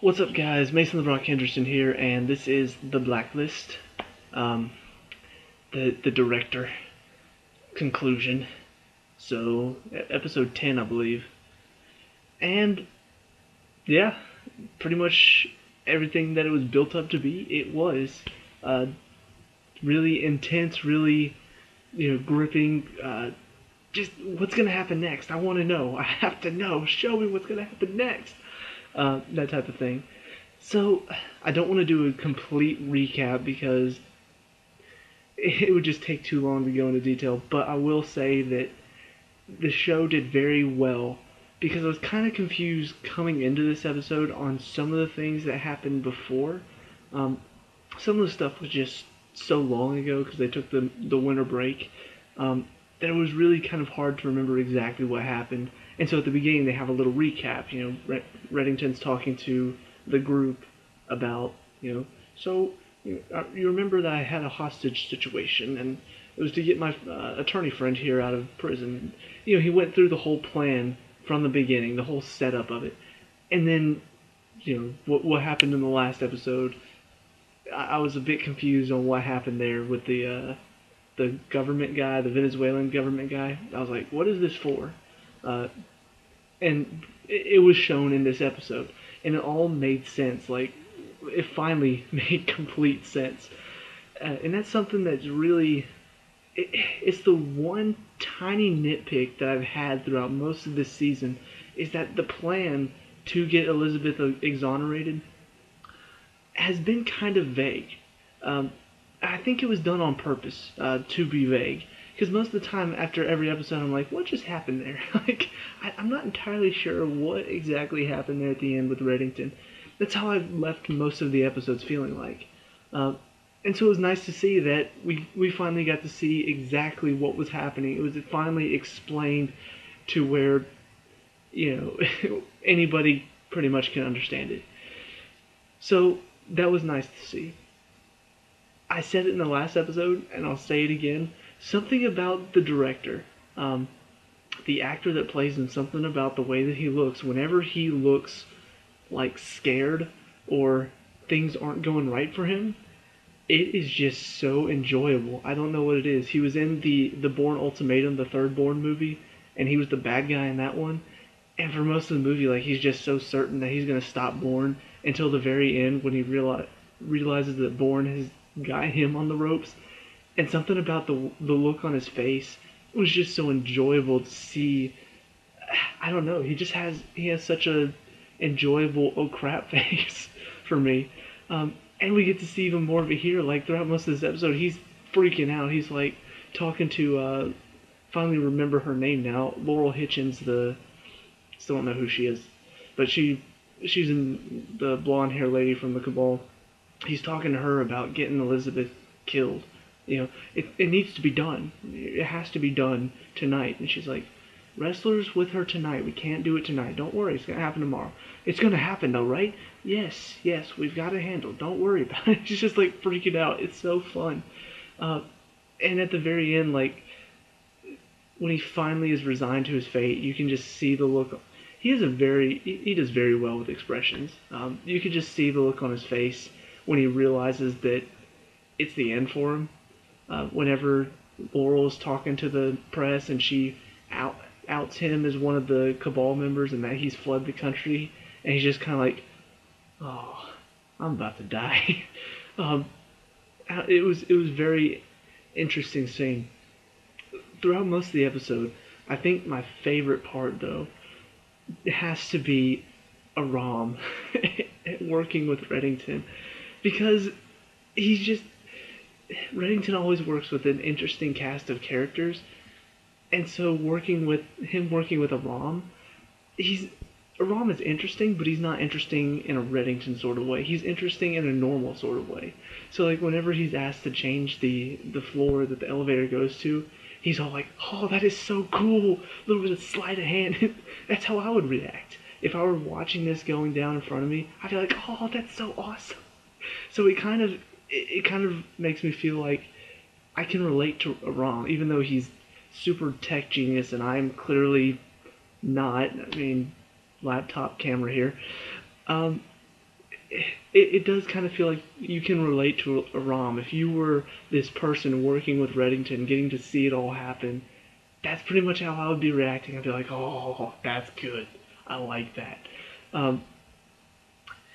What's up, guys? Mason the Rock Henderson here, and this is the Blacklist, um, the director conclusion. So, episode 10, I believe. And yeah, pretty much everything that it was built up to be. It was really intense, really gripping. Just what's gonna happen next? I want to know. I have to know. Show me what's gonna happen next. That type of thing. So, I don't want to do a complete recap because it would just take too long to go into detail, but I will say that the show did very well because I was kind of confused coming into this episode on some of the things that happened before. Um, some of the stuff was just so long ago because they took the winter break that it was really kind of hard to remember exactly what happened. And so at the beginning they have a little recap. Reddington's talking to the group about so you remember that I had a hostage situation and it was to get my attorney friend here out of prison. He went through the whole plan from the beginning, the whole setup of it, and then what happened in the last episode. I was a bit confused on what happened there with the government guy, the Venezuelan government guy. I was like, what is this for? Uh, and it was shown in this episode, and it all made sense. Like, it finally made complete sense, and that's something that's really it's the one tiny nitpick that I've had throughout most of this season is that the plan to get Elizabeth exonerated has been kind of vague. I think it was done on purpose to be vague. Because most of the time after every episode, I'm like, what just happened there? I'm not entirely sure what exactly happened there at the end with Reddington. That's how I've left most of the episodes feeling like. And so it was nice to see that we finally got to see exactly what was happening. It was finally explained to where, anybody pretty much can understand it. So that was nice to see. I said it in the last episode, and I'll say it again. Something about the director, the actor that plays him, something about the way that he looks. Whenever he looks like scared or things aren't going right for him, it is just so enjoyable. I don't know what it is. He was in the Bourne Ultimatum, the third Bourne movie, and he was the bad guy in that one. And for most of the movie, like, he's just so certain that he's gonna stop Bourne until the very end when he realizes that Bourne has got him on the ropes. And something about the look on his face was just so enjoyable to see. I don't know. He has such a enjoyable oh crap face for me. And we get to see even more of it here. Like, throughout most of this episode, he's freaking out. He's like talking to finally remember her name now, Laurel Hitchens. The Still don't know who she is, but she's in the blonde hair lady from the Cabal. He's talking to her about getting Elizabeth killed. It needs to be done. It has to be done tonight. And she's like, wrestlers with her tonight. We can't do it tonight. Don't worry. It's going to happen tomorrow. It's going to happen though, right? Yes. We've got it handled. Don't worry about it. She's just like freaking out. It's so fun. And at the very end, like, when he finally is resigned to his fate, you can just see the look. He does very well with expressions. You can just see the look on his face when he realizes that it's the end for him. Whenever Laurel's talking to the press and she outs him as one of the Cabal members and that he's fled the country, and he's just kind of like, oh, I'm about to die. It was very interesting scene. Throughout most of the episode, I think my favorite part though has to be Aram working with Reddington, because he's just Reddington always works with an interesting cast of characters, and so working with Aram, Aram is interesting, but he's not interesting in a Reddington sort of way. He's interesting in a normal sort of way. So like whenever he's asked to change the floor that the elevator goes to, he's all like, "Oh, that is so cool!" A little bit of sleight of hand. That's how I would react if I were watching this going down in front of me. I'd be like, "Oh, that's so awesome!" So it kind of makes me feel like I can relate to Aram, even though he's super tech genius and I'm clearly not. I mean, laptop camera here. Um, it does kind of feel like you can relate to a Rom. If you were this person working with Reddington, getting to see it all happen, that's pretty much how I would be reacting. I'd be like, oh, that's good. I like that. Um,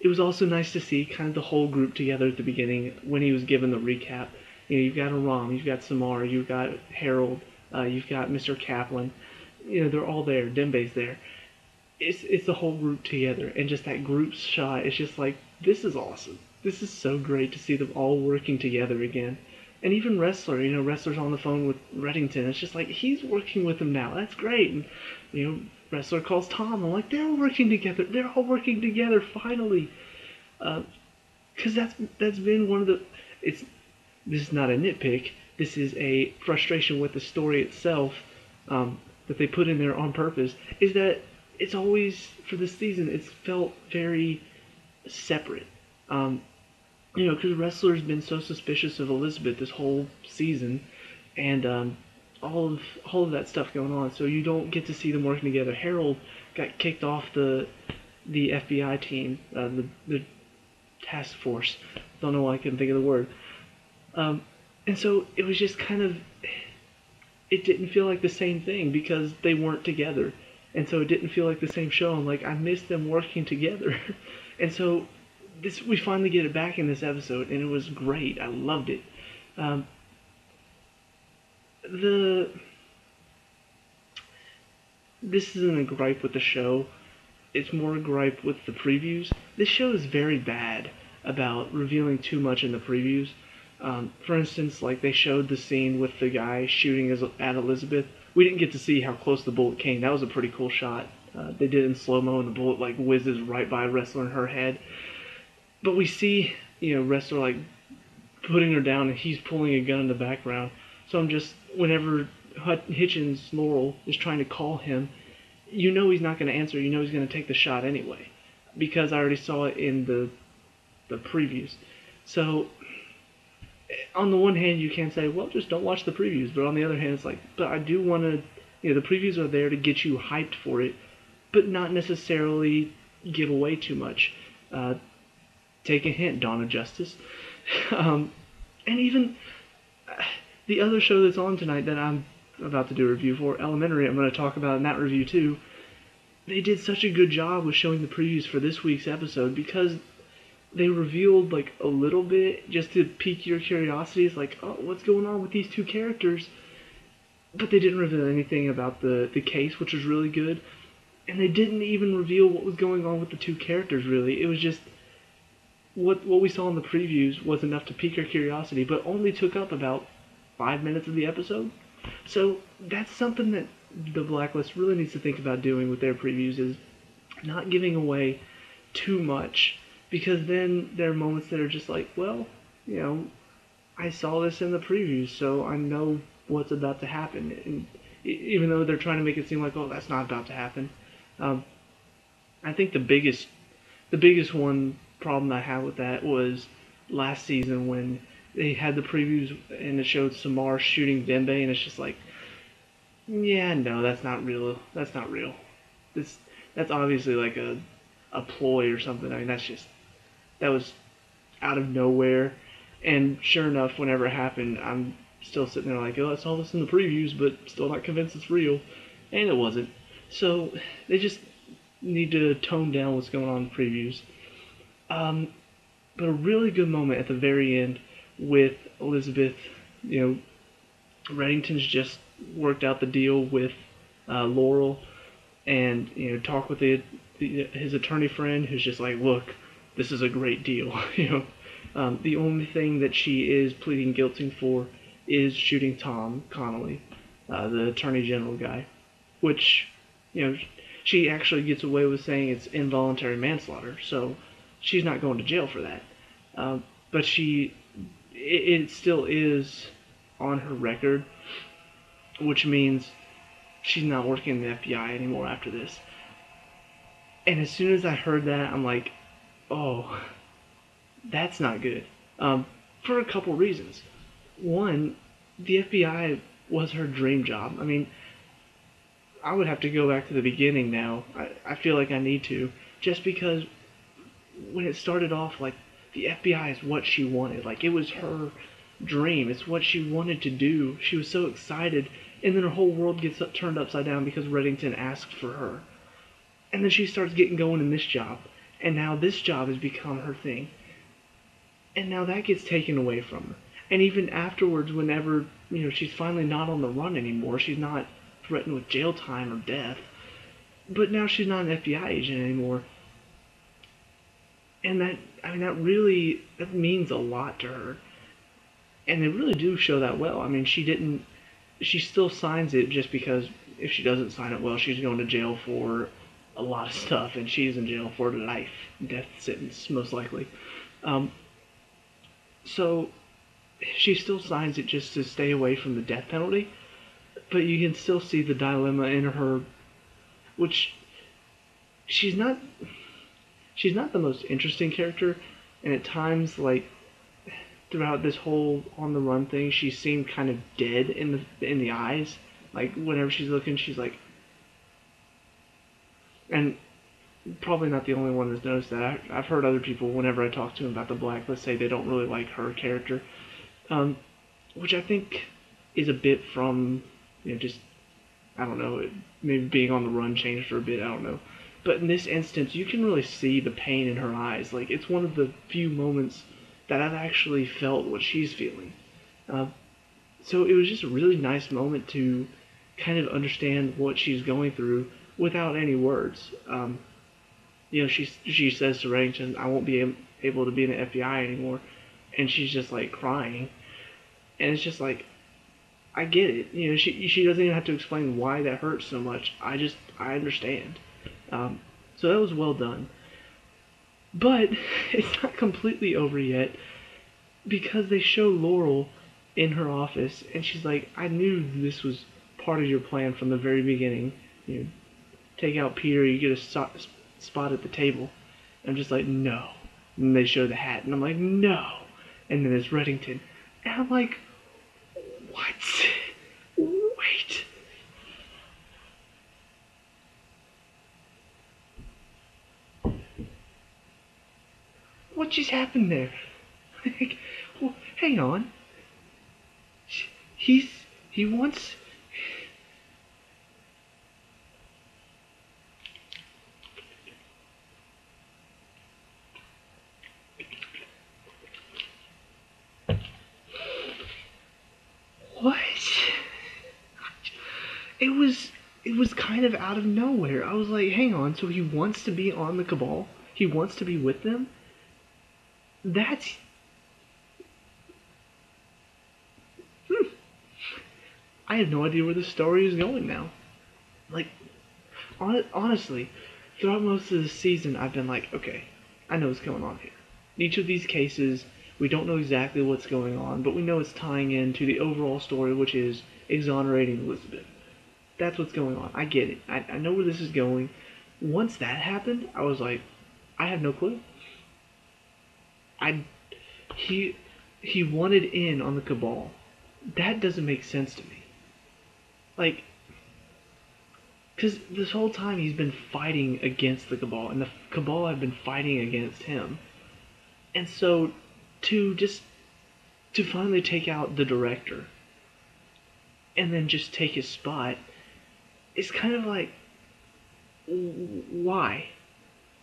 it was also nice to see kind of the whole group together at the beginning when he was given the recap. You know, you've got Aram, you've got Samar, you've got Harold, you've got Mr. Kaplan. You know, they're all there. Dembe's there. It's the whole group together, and just that group shot. It's just like, this is awesome. This is so great to see them all working together again. And even Wrestler, you know, Wrestler's on the phone with Reddington. It's just like, he's working with him now. That's great. And, you know, Wrestler calls Tom. I'm like, they're working together. They're all working together finally. Because that's been one of the. This is not a nitpick. This is a frustration with the story itself, that they put in there on purpose. Is that it's always, for this season, it's felt very separate. You know, because Wrestler's been so suspicious of Elizabeth this whole season, and all of that stuff going on. So you don't get to see them working together. Harold got kicked off the FBI team, the task force. Don't know why I couldn't think of the word. And so it was just kind of, it didn't feel like the same thing because they weren't together. And so it didn't feel like the same show. I'm like, I miss them working together. And so we finally get it back in this episode, and it was great. I loved it. This isn't a gripe with the show. It's more a gripe with the previews. This show is very bad about revealing too much in the previews. For instance, like they showed the scene with the guy shooting at Elizabeth. We didn't get to see how close the bullet came. That was a pretty cool shot. They did it in slow-mo, and the bullet like whizzes right by Wrestler in her head. But we see, you know, Wrestler like putting her down, and he's pulling a gun in the background. So I'm just, whenever Hitchens, Laurel, is trying to call him, you know he's not going to answer. You know he's going to take the shot anyway, because I already saw it in the previews. So on the one hand, you can say, well, just don't watch the previews. But on the other hand, it's like, but I do want to, you know, the previews are there to get you hyped for it, but not necessarily give away too much. Take a hint, Dawn of Justice. And even the other show that's on tonight that I'm about to do a review for, Elementary, I'm going to talk about in that review too. They did such a good job with showing the previews for this week's episode because they revealed like a little bit just to pique your curiosity. It's like, oh, what's going on with these two characters? But they didn't reveal anything about the case, which was really good. And they didn't even reveal what was going on with the two characters, really. It was just what we saw in the previews was enough to pique our curiosity, but only took up about 5 minutes of the episode. So that's something that the Blacklist really needs to think about doing with their previews, is not giving away too much, because then there are moments that are just like, well, you know, I saw this in the previews, so I know what's about to happen. And even though they're trying to make it seem like, oh, that's not about to happen. I think the biggest one problem I had with that was last season when they had the previews and it showed Samar shooting Dembe, and it's just like, yeah, no, that's not real. That's not real. That's obviously like a ploy or something. I mean, that was out of nowhere. And sure enough, whenever it happened, I'm still sitting there like, oh, I saw this in the previews, but still not convinced it's real. And it wasn't. So they just need to tone down what's going on in the previews. But a really good moment at the very end with Elizabeth. You know, Reddington's just worked out the deal with Laurel, and you know, talk with his attorney friend, who's just like, look, this is a great deal. You know, the only thing that she is pleading guilty for is shooting Tom Connolly, the attorney general guy, which, you know, she actually gets away with saying it's involuntary manslaughter, so she's not going to jail for that. But it still is on her record, which means she's not working in the FBI anymore after this. And as soon as I heard that, I'm like, oh, that's not good. For a couple reasons. One, the FBI was her dream job. I mean, I would have to go back to the beginning now. I feel like I need to, just because when it started off, like, the FBI is what she wanted. Like, it was her dream. It's what she wanted to do. She was so excited, and then her whole world gets turned upside down because Reddington asked for her. And then she starts getting going in this job, and now this job has become her thing. And now that gets taken away from her. And even afterwards, whenever, she's finally not on the run anymore, she's not threatened with jail time or death, but now she's not an FBI agent anymore. And that means a lot to her. And they really do show that well. I mean, she still signs it just because if she doesn't sign it well, she's going to jail for a lot of stuff, and she's in jail for life, death sentence, most likely. So she still signs it just to stay away from the death penalty, but you can still see the dilemma in her, which she's not the most interesting character, and at times, like, throughout this whole on the run thing, she seemed kind of dead in the eyes. Like, whenever she's looking, she's like, and probably not the only one that's noticed that. I've heard other people, whenever I talk to them about the Blacklist, say they don't really like her character, which I think is a bit from, just, I don't know, maybe being on the run changed her a bit, I don't know. But in this instance, you can really see the pain in her eyes. Like, it's one of the few moments that I've actually felt what she's feeling. So it was just a really nice moment to kind of understand what she's going through without any words. She says to Reddington, I won't be able to be in the FBI anymore. And she's just, like, crying. And it's just like, I get it. She doesn't even have to explain why that hurts so much. I understand. So that was well done. But it's not completely over yet, because they show Laurel in her office, and she's like, I knew this was part of your plan from the very beginning. Take out Peter, you get a spot at the table. I'm just like, no. And they show the hat, and I'm like, no. And then there's Reddington. And I'm like, what? Wait. What just happened there? Like, well, hang on. He wants... What? It was kind of out of nowhere. I was like, hang on, so he wants to be on the Cabal? He wants to be with them? That's... I have no idea where the story is going now. Like, honestly, throughout most of the season, I've been like, okay, I know what's going on here. Each of these cases, we don't know exactly what's going on, but we know it's tying into the overall story, which is exonerating Elizabeth. That's what's going on. I get it. I know where this is going. Once that happened, I was like, I have no clue. He wanted in on the Cabal. That doesn't make sense to me. Like, because this whole time he's been fighting against the Cabal, and the Cabal have been fighting against him. And so, to finally take out the director, and then just take his spot, it's kind of like, why?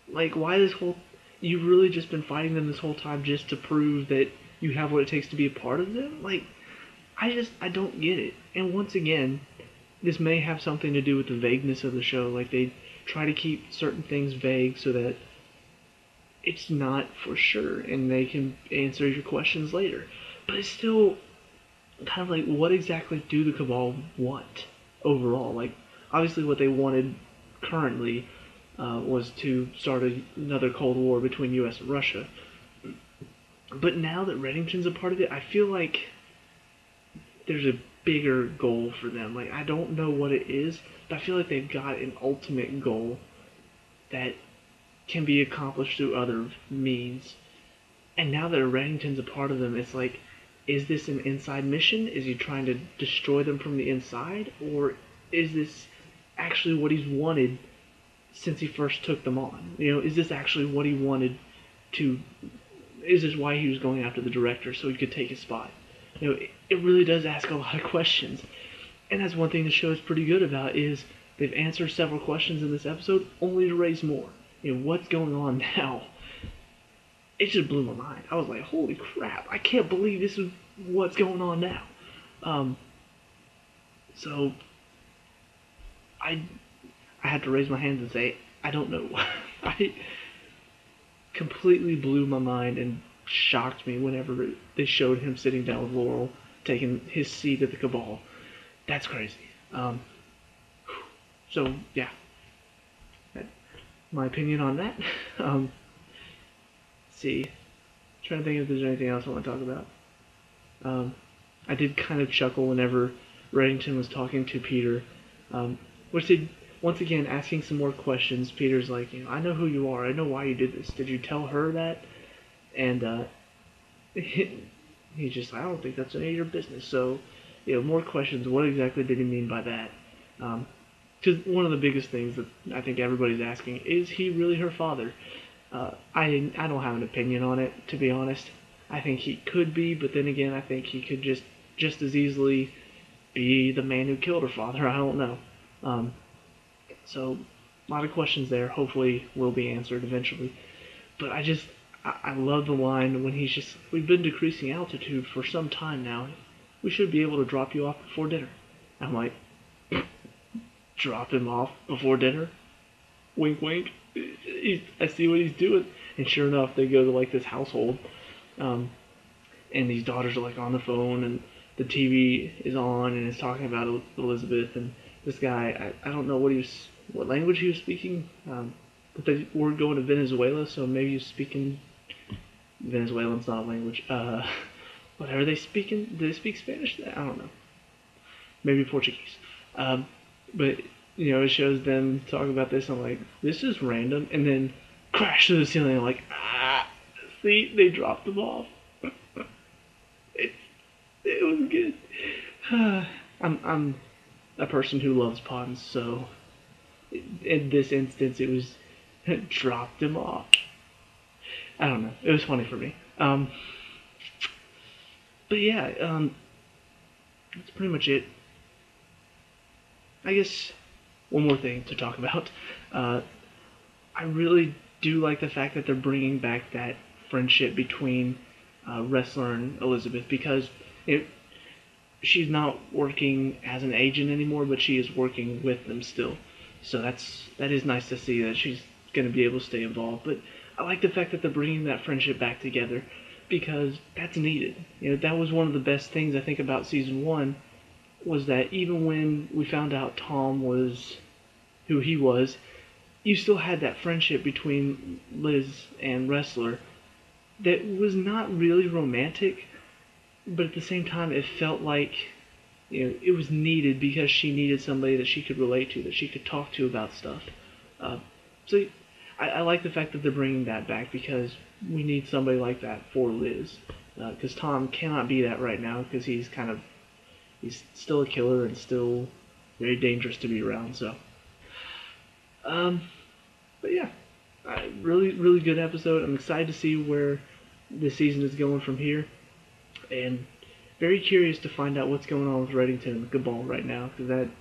Like, why this whole... You've really just been fighting them this whole time just to prove that you have what it takes to be a part of them? Like, I don't get it. And once again, this may have something to do with the vagueness of the show. Like, they try to keep certain things vague so that it's not for sure, and they can answer your questions later. But it's still kind of like, what exactly do the Cabal want overall? Like, obviously what they wanted currently was to start another Cold War between U.S. and Russia. But now that Reddington's a part of it, I feel like there's a bigger goal for them. Like, I don't know what it is, but I feel like they've got an ultimate goal that can be accomplished through other means. And now that Reddington's a part of them, it's like, is this an inside mission? Is he trying to destroy them from the inside? Or is this actually what he's wanted since he first took them on? Is this actually what he wanted to, is this why he was going after the director so he could take his spot? It really does ask a lot of questions, and that's one thing the show is pretty good about, is they've answered several questions in this episode only to raise more. What's going on now? It just blew my mind. I was like, holy crap, I can't believe this is what's going on now. So I had to raise my hands and say, I don't know. I completely blew my mind and shocked me whenever they showed him sitting down with Laurel, taking his seat at the Cabal. That's crazy. So yeah, my opinion on that. Let's see, trying to think if there's anything else I want to talk about. I did kind of chuckle whenever Reddington was talking to Peter, which did, once again, asking some more questions. Peter's like, I know who you are. I know why you did this. Did you tell her that? And he's just like, I don't think that's any of your business. So, more questions. What exactly did he mean by that? Because one of the biggest things that I think everybody's asking, is he really her father? I don't have an opinion on it, to be honest. I think he could be, but then again, I think he could just as easily be the man who killed her father. I don't know. So, a lot of questions there. Hopefully will be answered eventually. But I love the line when he's just, we've been decreasing altitude for some time now. We should be able to drop you off before dinner. I'm like, drop him off before dinner? Wink, wink. I see what he's doing. And sure enough, they go to like this household. And these daughters are like on the phone, and the TV is on, and it's talking about Elizabeth. And this guy, I don't know what language he was speaking. But they were going to Venezuela, so maybe he's speaking Venezuelan's not a language. What are they speaking? Do they speak Spanish? I don't know. Maybe Portuguese. But it shows them talking about this. I'm like, this is random, and then crash to the ceiling. I'm like, see, they dropped them off. It was good. I'm a person who loves puns, so in this instance, it was dropped him off. I don't know. It was funny for me. But yeah, that's pretty much it. I guess one more thing to talk about. I really do like the fact that they're bringing back that friendship between Wrestler and Elizabeth, because she's not working as an agent anymore, but she is working with them still. So that is nice to see that she's going to be able to stay involved. But I like the fact that they're bringing that friendship back together, because that's needed. That was one of the best things I think about season 1, was that even when we found out Tom was who he was, you still had that friendship between Liz and Wrestler that was not really romantic, but at the same time it felt like it was needed, because she needed somebody that she could relate to, that she could talk to about stuff. So I like the fact that they're bringing that back, because we need somebody like that for Liz. Because Tom cannot be that right now, because he's still a killer and still very dangerous to be around. So, but yeah, really, really good episode. I'm excited to see where this season is going from here, and very curious to find out what's going on with Reddington and the Cabal right now, because that's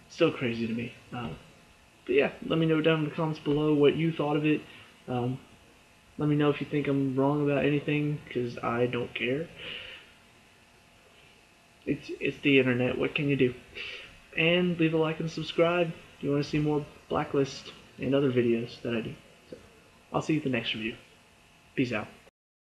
still crazy to me. But yeah, let me know down in the comments below what you thought of it. Let me know if you think I'm wrong about anything, because I don't care. It's the internet. What can you do? And leave a like and subscribe if you want to see more Blacklist and other videos that I do. So, I'll see you at the next review. Peace out.